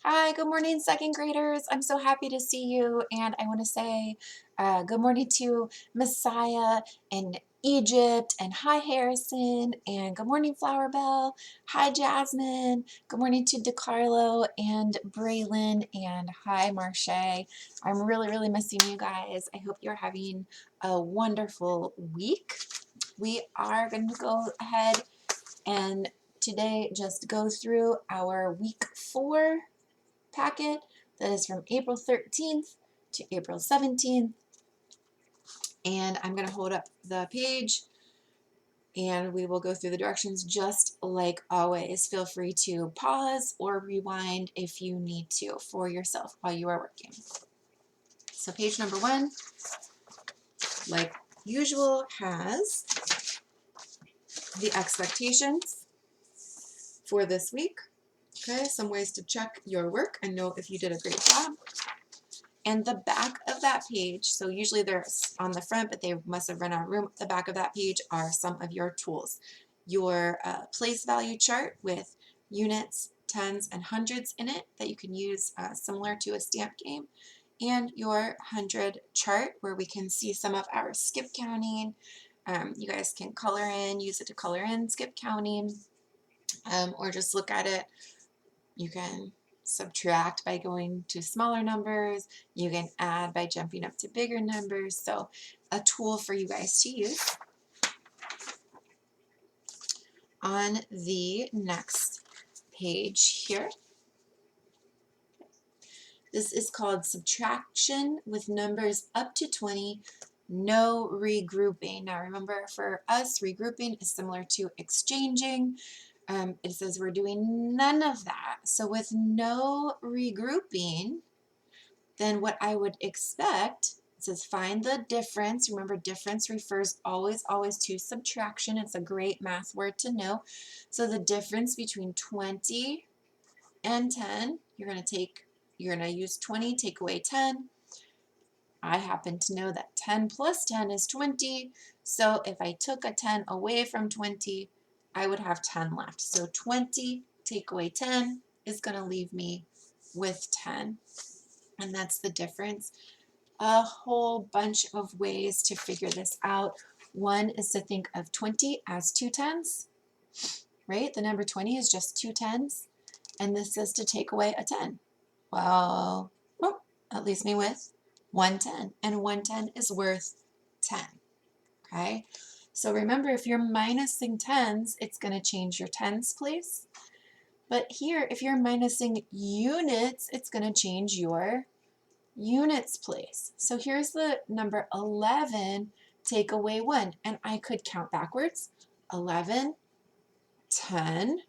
Hi, good morning, second graders. I'm so happy to see you. And I want to say good morning to Messiah and Egypt, and hi, Harrison, and good morning, Flower Bell. Hi, Jasmine. Good morning to DeCarlo and Braylon, and hi, Marche. I'm really missing you guys. I hope you're having a wonderful week. We are going to go ahead and today just go through our week 4 packet that is from April 13th to April 17th. And I'm going to hold up the page and we will go through the directions just like always. Feel free to pause or rewind if you need to for yourself while you are working. So page number 1, like usual, has the expectations for this week. Okay, some ways to check your work and know if you did a great job. And the back of that page, so usually they're on the front, but they must have run out of room. The back of that page are some of your tools. Your place value chart with units, tens, and hundreds in it that you can use similar to a stamp game. And your 100 chart where we can see some of our skip counting. You guys can color in, use it to color in skip counting, or just look at it. You can subtract by going to smaller numbers. You can add by jumping up to bigger numbers. So a tool for you guys to use. On the next page here, this is called Subtraction with numbers up to 20, no regrouping. Now remember, for us, regrouping is similar to exchanging. It says we're doing none of that. So with no regrouping, then what I would expect, it says find the difference. Remember, difference refers always to subtraction. It's a great math word to know. So the difference between 20 and 10, you're going to use 20, take away 10. I happen to know that 10 plus 10 is 20. So if I took a 10 away from 20, I would have 10 left. So 20 take away 10 is going to leave me with 10. And that's the difference. A whole bunch of ways to figure this out. One is to think of 20 as 2 tens, right? The number 20 is just 2 tens, and this is to take away a 10. Well, that leaves me with 110, and 110 is worth 10, okay? So remember, if you're minusing tens, it's going to change your tens place. But here, if you're minusing units, it's going to change your units place. So here's the number 11, take away 1, and I could count backwards. 11, 10,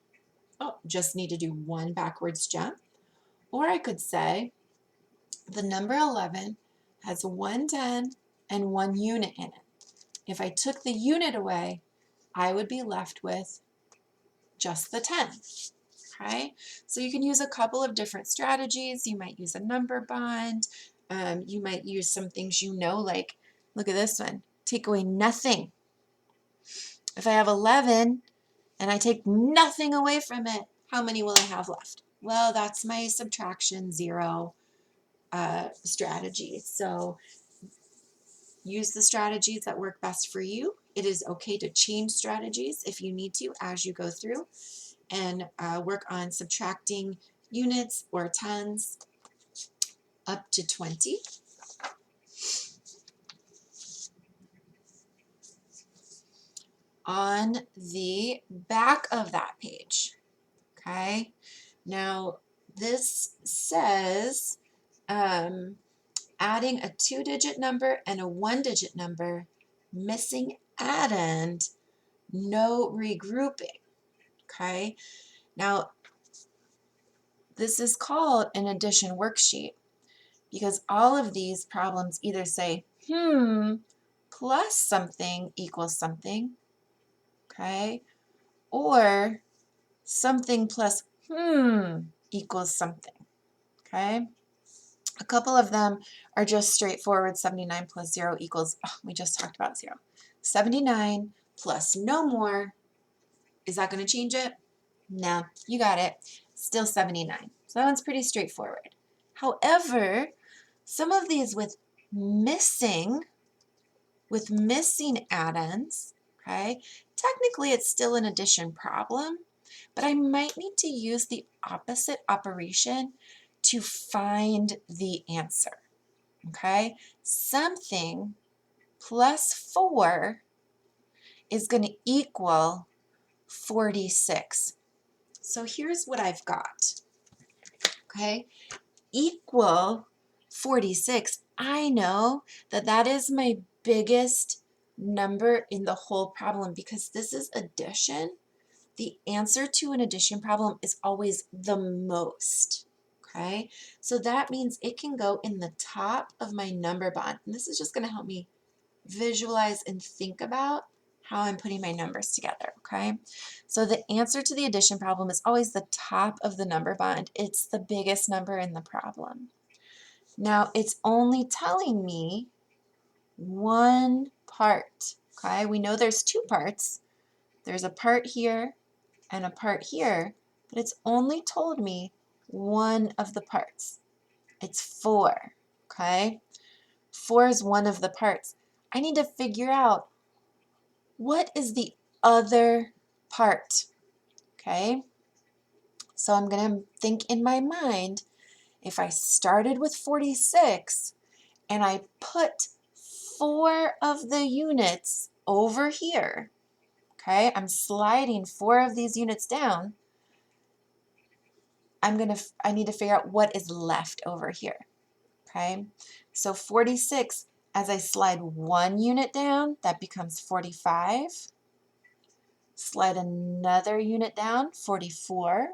oh, just need to do one backwards jump. Or I could say the number 11 has 1 10 and 1 unit in it. If I took the unit away, I would be left with just the 10. Okay, so you can use a couple of different strategies. You might use a number bond. You might use some things like, look at this one, take away nothing. If I have 11 and I take nothing away from it, how many will I have left? Well, that's my subtraction 0 strategy. So use the strategies that work best for you. It is okay to change strategies if you need to as you go through and work on subtracting units or tens up to 20. On the back of that page, okay? Now, this says adding a 2-digit number and a 1-digit number, missing addend, no regrouping, okay? Now, this is called an addition worksheet because all of these problems either say, plus something equals something, okay? Or something plus equals something, okay? A couple of them are just straightforward. 79 plus 0 equals, we just talked about 0. 79 plus no more, is that going to change it? No, you got it. Still 79. So that one's pretty straightforward. However, some of these with missing add-ins, okay, technically it's still an addition problem, but I might need to use the opposite operation to find the answer, okay? Something plus 4 is going to equal 46. So here's what I've got, okay? Equal 46. I know that that is my biggest number in the whole problem because this is addition. The answer to an addition problem is always the most, okay? So that means it can go in the top of my number bond. And this is just going to help me visualize and think about how I'm putting my numbers together, okay? So the answer to the addition problem is always the top of the number bond. It's the biggest number in the problem. Now it's only telling me one part, okay? We know there's two parts. There's a part here and a part here, but it's only told me one of the parts. It's 4, okay? 4 is one of the parts. I need to figure out what is the other part, okay? So I'm going to think in my mind, if I started with 46 and I put 4 of the units over here, okay? I'm sliding 4 of these units down. I need to figure out what is left over here, okay? So 46, as I slide 1 unit down, that becomes 45. Slide another unit down, 44.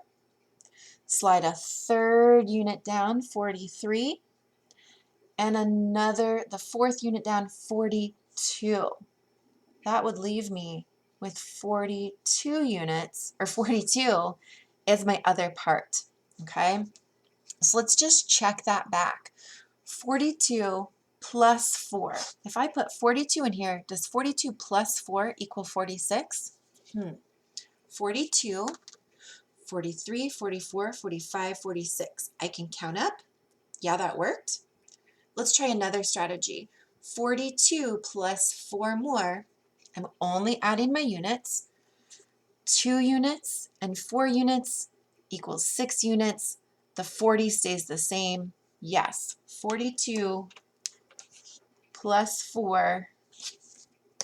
Slide a third unit down, 43. And the fourth unit down, 42. That would leave me with 42 units, or 42 is my other part, okay? So let's just check that back. 42 plus 4. If I put 42 in here, does 42 plus 4 equal 46? 42, 43, 44, 45, 46. I can count up. Yeah, that worked. Let's try another strategy. 42 plus 4 more. I'm only adding my units. 2 units and 4 units equals 6 units. The 40 stays the same. Yes, 42 plus 4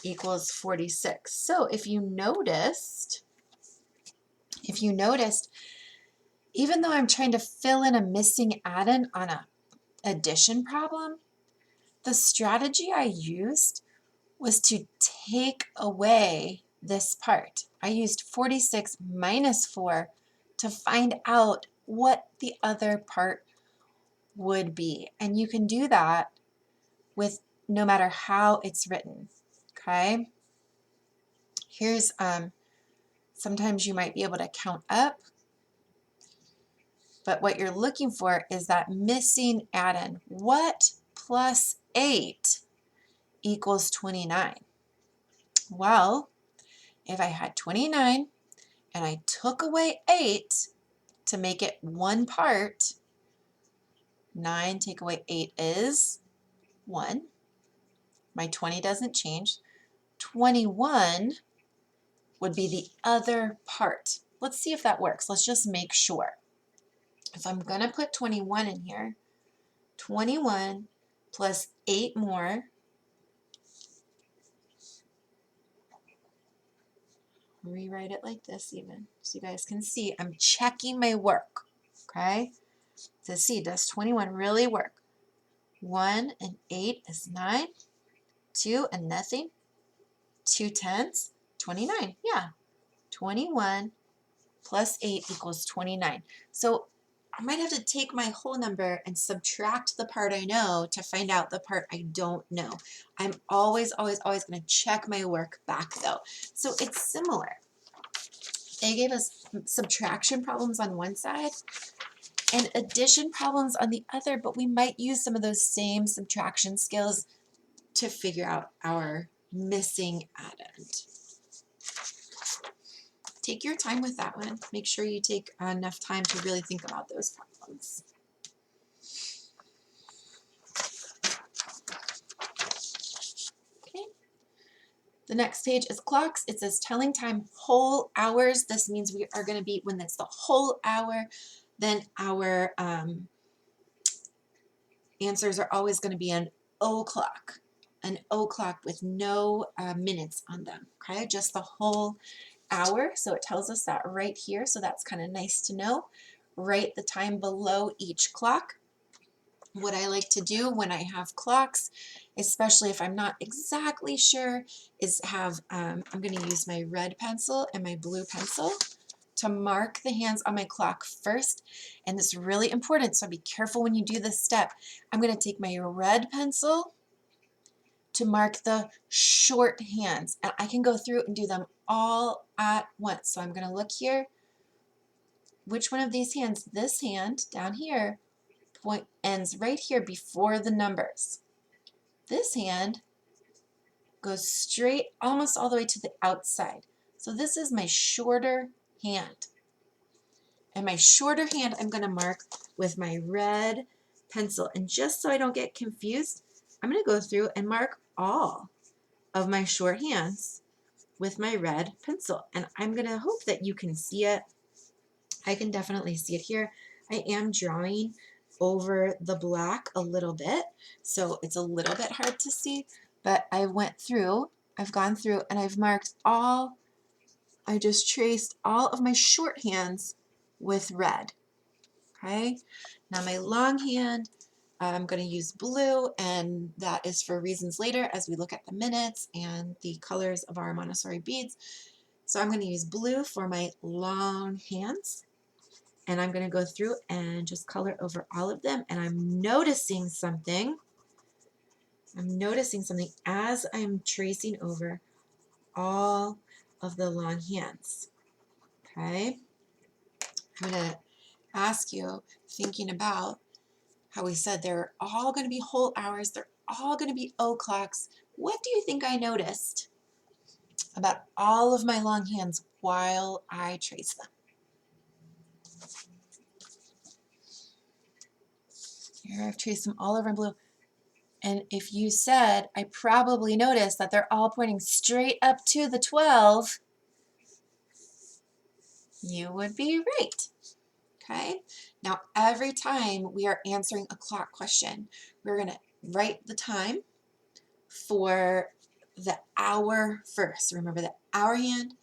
equals 46. So if you noticed, even though I'm trying to fill in a missing add-in on an addition problem, the strategy I used was to take away this part. I used 46 minus 4 to find out what the other part would be. And you can do that with no matter how it's written, okay? Here's, sometimes you might be able to count up, but what you're looking for is that missing add-in. What plus 8 equals 29? Well, if I had 29 and I took away 8 to make it one part, 9 take away 8 is 1. My 20 doesn't change. 21 would be the other part. Let's see if that works. Let's just make sure. If I'm going to put 21 in here, 21 plus 8 more, rewrite it like this even, so you guys can see I'm checking my work, okay? To see, does 21 really work? 1 and 8 is 9, 2 and nothing, 2 tenths, 29, yeah. 21 plus 8 equals 29. So I might have to take my whole number and subtract the part I know to find out the part I don't know. I'm always going to check my work back though. So it's similar. They gave us subtraction problems on one side and addition problems on the other, but we might use some of those same subtraction skills to figure out our missing add-in. Take your time with that one. Make sure you take enough time to really think about those problems. dogs. Okay. The next page is clocks. It says telling time whole hours. This means we are going to be, when it's the whole hour, then our answers are always going to be an o'clock with no minutes on them, okay? Just the whole hour. So it tells us that right here. So that's kind of nice to know. Write the time below each clock. What I like to do when I have clocks, especially if I'm not exactly sure, is have, I'm going to use my red pencil and my blue pencil to mark the hands on my clock first. And this is really important, so be careful when you do this step. I'm going to take my red pencil to mark the short hands, and I can go through and do them all at once. So I'm going to look here. Which one of these hands? This hand down here ends right here before the numbers. This hand goes straight almost all the way to the outside. So this is my shorter hand. And my shorter hand I'm going to mark with my red pencil. And just so I don't get confused, I'm going to go through and mark all of my short hands with my red pencil. And I'm going to hope that you can see it. I can definitely see it here. I am drawing over the black a little bit, so it's a little bit hard to see, but I've gone through and I've marked all, I just traced all of my short hands with red, okay? Now my long hand, I'm going to use blue, and that is for reasons later as we look at the minutes and the colors of our Montessori beads. So I'm going to use blue for my long hands. And I'm going to go through and just color over all of them. And I'm noticing something. As I'm tracing over all of the long hands. Okay? I'm going to ask you, thinking about how we said they're all going to be whole hours. They're all going to be o'clocks. What do you think I noticed about all of my long hands while I trace them? Here I've traced them all over in blue. And if you said, I probably noticed that they're all pointing straight up to the 12, you would be right. Okay? Now, every time we are answering a clock question, we're going to write the time for the hour first. Remember, the hour hand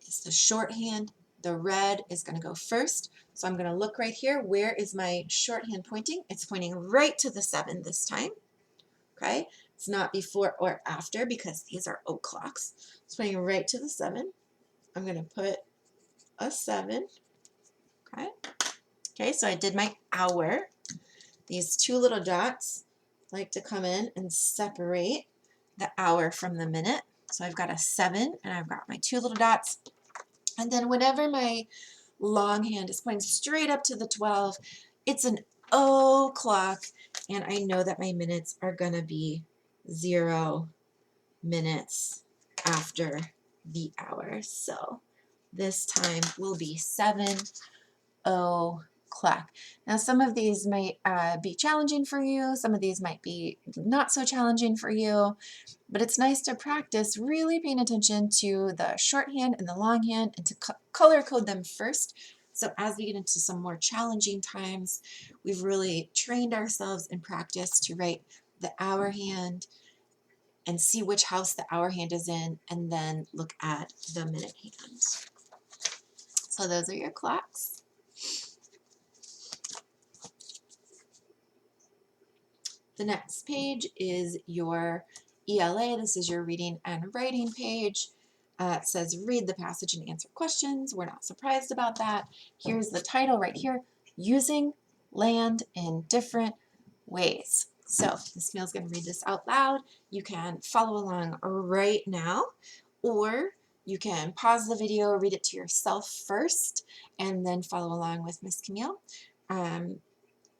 is the short hand. The red is going to go first. So I'm going to look right here. Where is my short hand pointing? It's pointing right to the 7 this time. Okay? It's not before or after because these are o'clocks. It's pointing right to the 7. I'm going to put a 7. Okay? Okay, so I did my hour. These two little dots like to come in and separate the hour from the minute. So I've got a 7 and I've got my two little dots. And then whenever my long hand is pointing straight up to the 12, it's an o'clock, and I know that my minutes are going to be 0 minutes after the hour. So this time will be 7 o'clock. Now some of these might be challenging for you. Some of these might be not so challenging for you. But it's nice to practice really paying attention to the shorthand and the longhand and to color code them first. So as we get into some more challenging times, we've really trained ourselves in practice to write the hour hand and see which house the hour hand is in, and then look at the minute hand. So those are your clocks. The next page is your ELA. This is your reading and writing page. It says read the passage and answer questions. We're not surprised about that. Here's the title right here, Using Land in Different Ways. So Ms. Meal's going to read this out loud. You can follow along right now, or you can pause the video, read it to yourself first, and then follow along with Ms. Camille.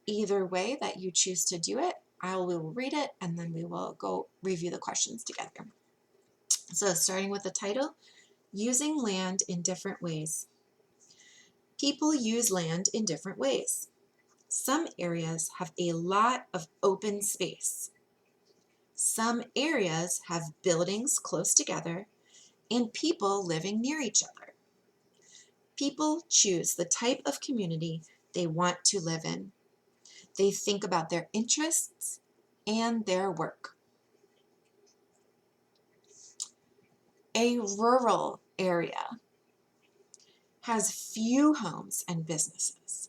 Either way that you choose to do it, I will read it and then we will go review the questions together. So starting with the title, Using Land in Different Ways. People use land in different ways. Some areas have a lot of open space. Some areas have buildings close together and people living near each other. People choose the type of community they want to live in. They think about their interests and their work. A rural area has few homes and businesses.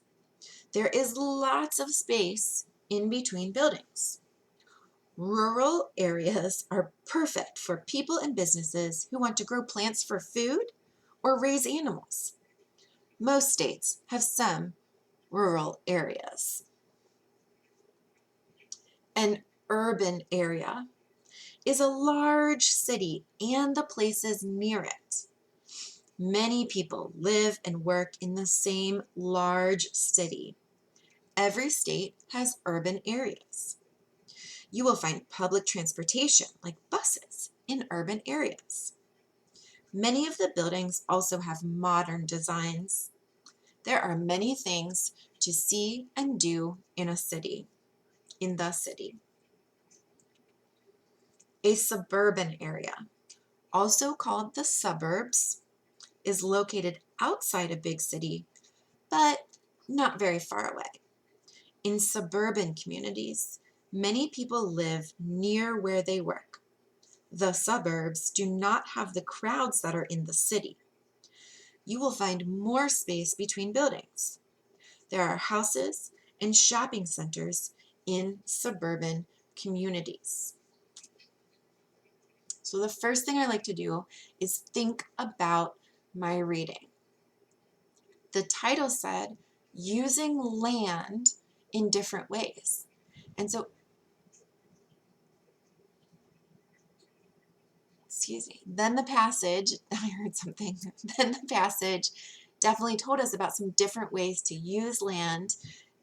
There is lots of space in between buildings. Rural areas are perfect for people and businesses who want to grow plants for food or raise animals. Most states have some rural areas. An urban area is a large city and the places near it. Many people live and work in the same large city. Every state has urban areas. You will find public transportation like buses in urban areas. Many of the buildings also have modern designs. There are many things to see and do in the city. A suburban area, also called the suburbs, is located outside a big city, but not very far away. In suburban communities, many people live near where they work. The suburbs do not have the crowds that are in the city. You will find more space between buildings. There are houses and shopping centers in suburban communities. So the first thing I like to do is think about my reading. The title said, using land in different ways. And so, then the passage, I heard something, then the passage definitely told us about some different ways to use land.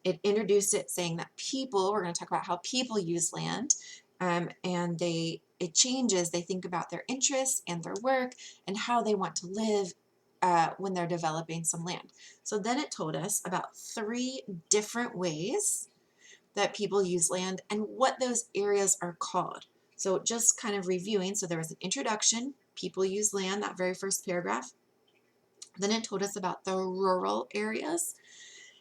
It introduced it saying that people, we're going to talk about how people use land, and it changes. They think about their interests and their work and how they want to live when they're developing some land. So then it told us about 3 different ways that people use land and what those areas are called. So just kind of reviewing, so there was an introduction, people use land, that very first paragraph. Then it told us about the rural areas,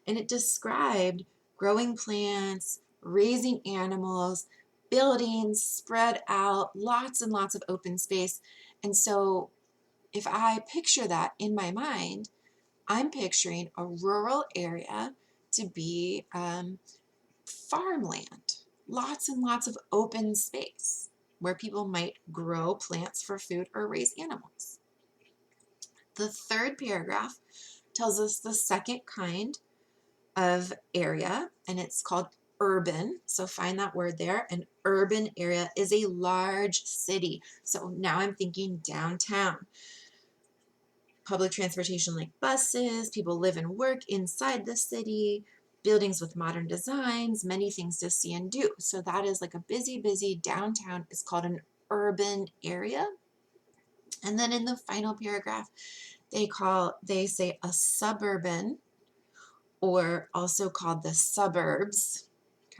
and it described growing plants, raising animals, buildings spread out, lots and lots of open space. And so if I picture that in my mind, I'm picturing a rural area to be farmland, lots and lots of open space where people might grow plants for food or raise animals. The third paragraph tells us the second kind of area, and it's called urban. So find that word there. An urban area is a large city. So now I'm thinking downtown. Public transportation like buses, people live and work inside the city, buildings with modern designs, many things to see and do. So that is like a busy, busy downtown. It's called an urban area. And then in the final paragraph, they say a suburban, or also called the suburbs.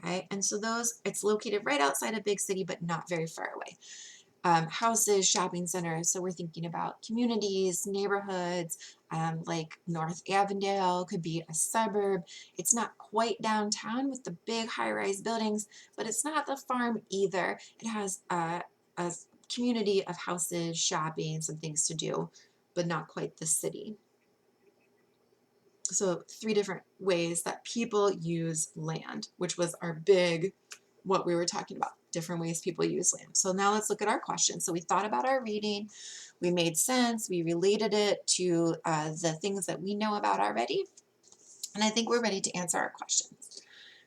Okay, and so it's located right outside a big city, but not very far away. Houses, shopping centers. So we're thinking about communities, neighborhoods, like North Avondale could be a suburb. It's not quite downtown with the big high-rise buildings, but it's not the farm either. It has a community of houses, shopping, some things to do, but not quite the city. So 3 different ways that people use land, which was our big, what we were talking about, different ways people use land. So now let's look at our question. So we thought about our reading, we made sense, we related it to the things that we know about already, and I think we're ready to answer our questions.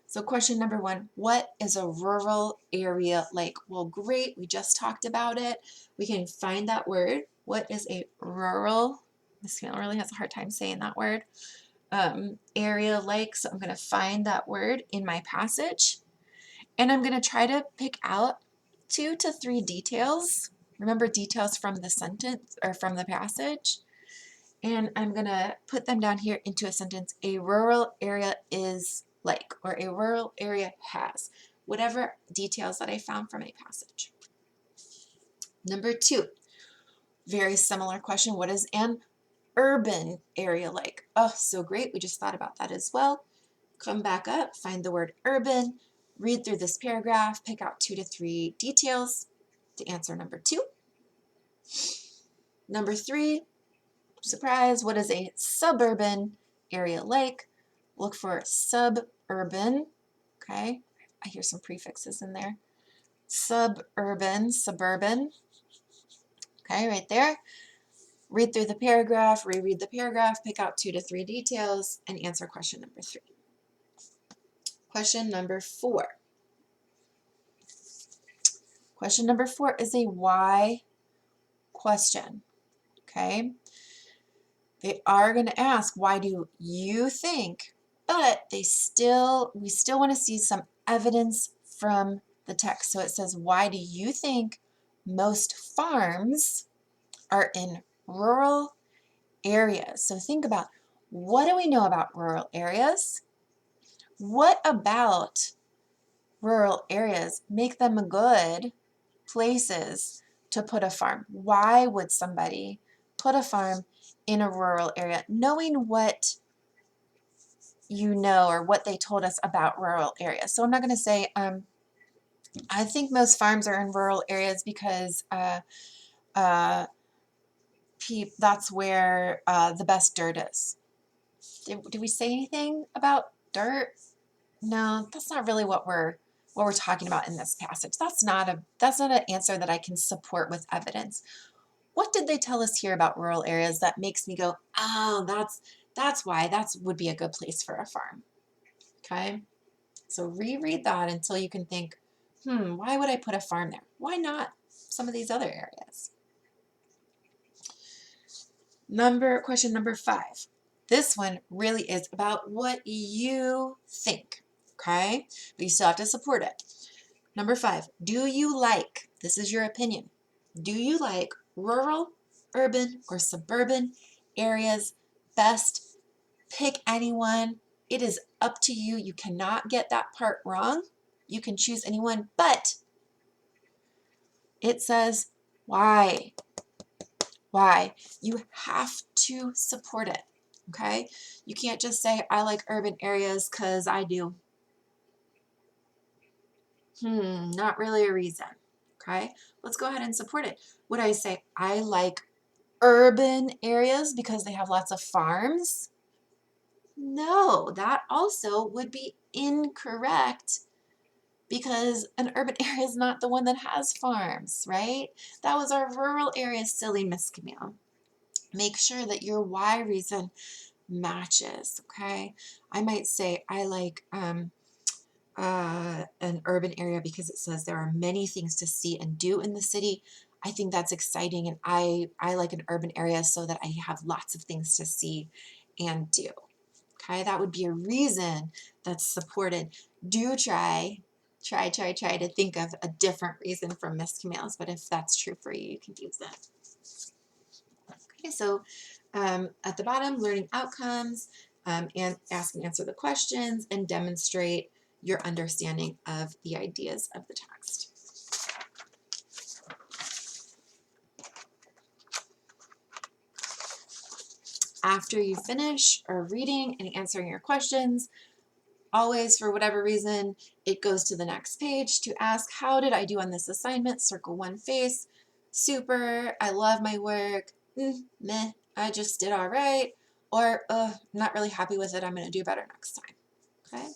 So question number 1, what is a rural area like? Well, great, we just talked about it. We can find that word. What is a rural, Miss Camille really has a hard time saying that word, area like? So I'm going to find that word in my passage, and I'm going to try to pick out 2 to 3 details. Remember, details from the sentence or from the passage. And I'm going to put them down here into a sentence. A rural area is like, or a rural area has, whatever details that I found from a passage. Number 2, very similar question. What is an urban area like? Oh, so great. We just thought about that as well. Come back up, find the word urban, read through this paragraph, pick out 2 to 3 details to answer number 2. Number 3, surprise, what is a suburban area like? Look for suburban, okay? I hear some prefixes in there. Suburban, suburban, okay, right there. Read through the paragraph, reread the paragraph, pick out 2 to 3 details, and answer question number 3. Question number 4. Question number 4 is a why question, okay? They are going to ask, why do you think? But we still want to see some evidence from the text. So it says, why do you think most farms are in rural areas? So think about, what do we know about rural areas? What about rural areas make them good places to put a farm? Why would somebody put a farm in a rural area? Knowing what you know, or what they told us about rural areas. So I'm not going to say, I think most farms are in rural areas because that's where the best dirt is. Did we say anything about dirt? No, that's not really what we're talking about in this passage. That's not an answer that I can support with evidence. What did they tell us here about rural areas that makes me go, oh, that's why that would be a good place for a farm? Okay, so reread that until you can think, why would I put a farm there? Why not some of these other areas? Question number 5. This one really is about what you think, okay? But you still have to support it. Number 5, do you like, this is your opinion, do you like rural, urban, or suburban areas best? Pick anyone. It is up to you. You cannot get that part wrong. You can choose anyone, but it says why. Why? You have to support it, okay? You can't just say, I like urban areas because I do. Not really a reason, okay? Let's go ahead and support it. Would I say, I like urban areas because they have lots of farms? No, that also would be incorrect because an urban area is not the one that has farms, right? That was our rural area, silly Miss Camille. Make sure that your why reason matches, okay? I might say I like an urban area because it says there are many things to see and do in the city. I think that's exciting, and I like an urban area so that I have lots of things to see and do. Okay, that would be a reason that's supported. Do try to think of a different reason from Miss Camille's, but if that's true for you, you can use that. Okay, so at the bottom, learning outcomes, and ask and answer the questions, and demonstrate your understanding of the ideas of the text. After you finish reading and answering your questions, always, for whatever reason, it goes to the next page to ask, how did I do on this assignment? Circle one face. Super, I love my work. Meh, I just did all right. Or, I'm not really happy with it. I'm going to do better next time. Okay.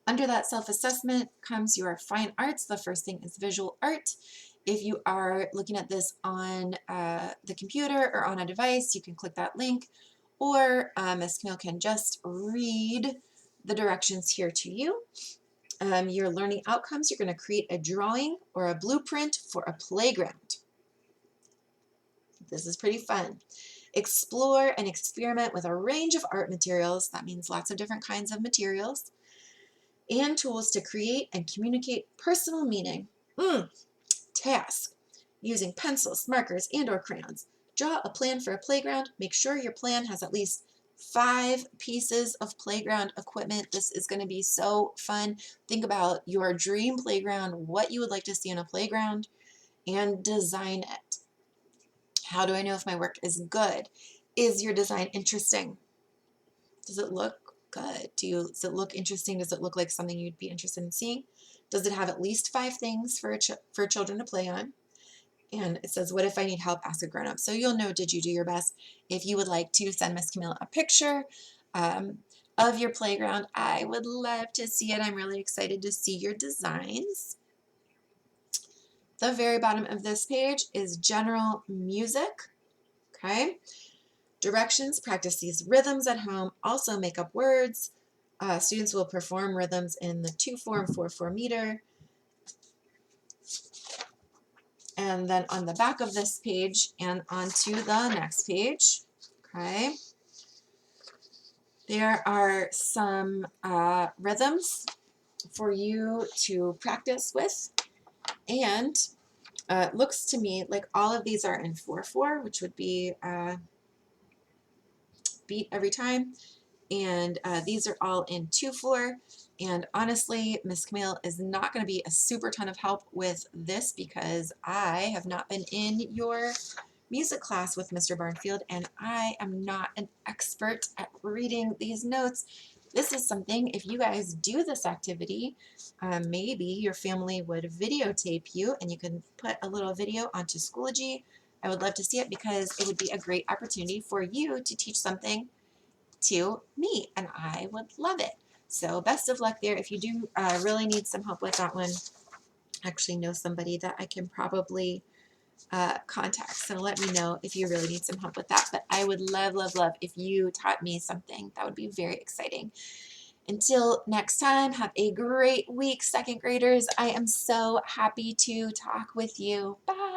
Under that self-assessment comes your fine arts. The first thing is visual art. If you are looking at this on the computer or on a device, you can click that link, or Ms. Camille can just read the directions here to you. Your learning outcomes, you're going to create a drawing or a blueprint for a playground. This is pretty fun. Explore and experiment with a range of art materials. That means lots of different kinds of materials and tools to create and communicate personal meaning. Task. Using pencils, markers, and/or crayons. Draw a plan for a playground. Make sure your plan has at least 5 pieces of playground equipment. This is going to be so fun. Think about your dream playground, what you would like to see in a playground, and design it. How do I know if my work is good? Is your design interesting? Does it look good? Does it look interesting? Does it look like something you'd be interested in seeing? Does it have at least 5 things for children to play on? And it says, what if I need help? Ask a grown-up. So you'll know, did you do your best? If you would like to send Miss Camille a picture of your playground, I would love to see it. I'm really excited to see your designs. The very bottom of this page is general music. Okay. Directions: practice these rhythms at home. Also make up words. Students will perform rhythms in the 2/4 and 4/4 meter. And then on the back of this page and onto the next page, okay, there are some rhythms for you to practice with. And it looks to me like all of these are in 4/4, which would be beat every time. And these are all in 2/4. And honestly, Miss Camille is not going to be a super ton of help with this because I have not been in your music class with Mr. Barnfield, and I am not an expert at reading these notes. This is something, if you guys do this activity, maybe your family would videotape you and you can put a little video onto Schoology. I would love to see it because it would be a great opportunity for you to teach something to me, and I would love it. So best of luck there. If you do really need some help with that one, I actually know somebody that I can probably contact. So let me know if you really need some help with that. But I would love, love, love if you taught me something. That would be very exciting. Until next time, have a great week, second graders. I am so happy to talk with you. Bye.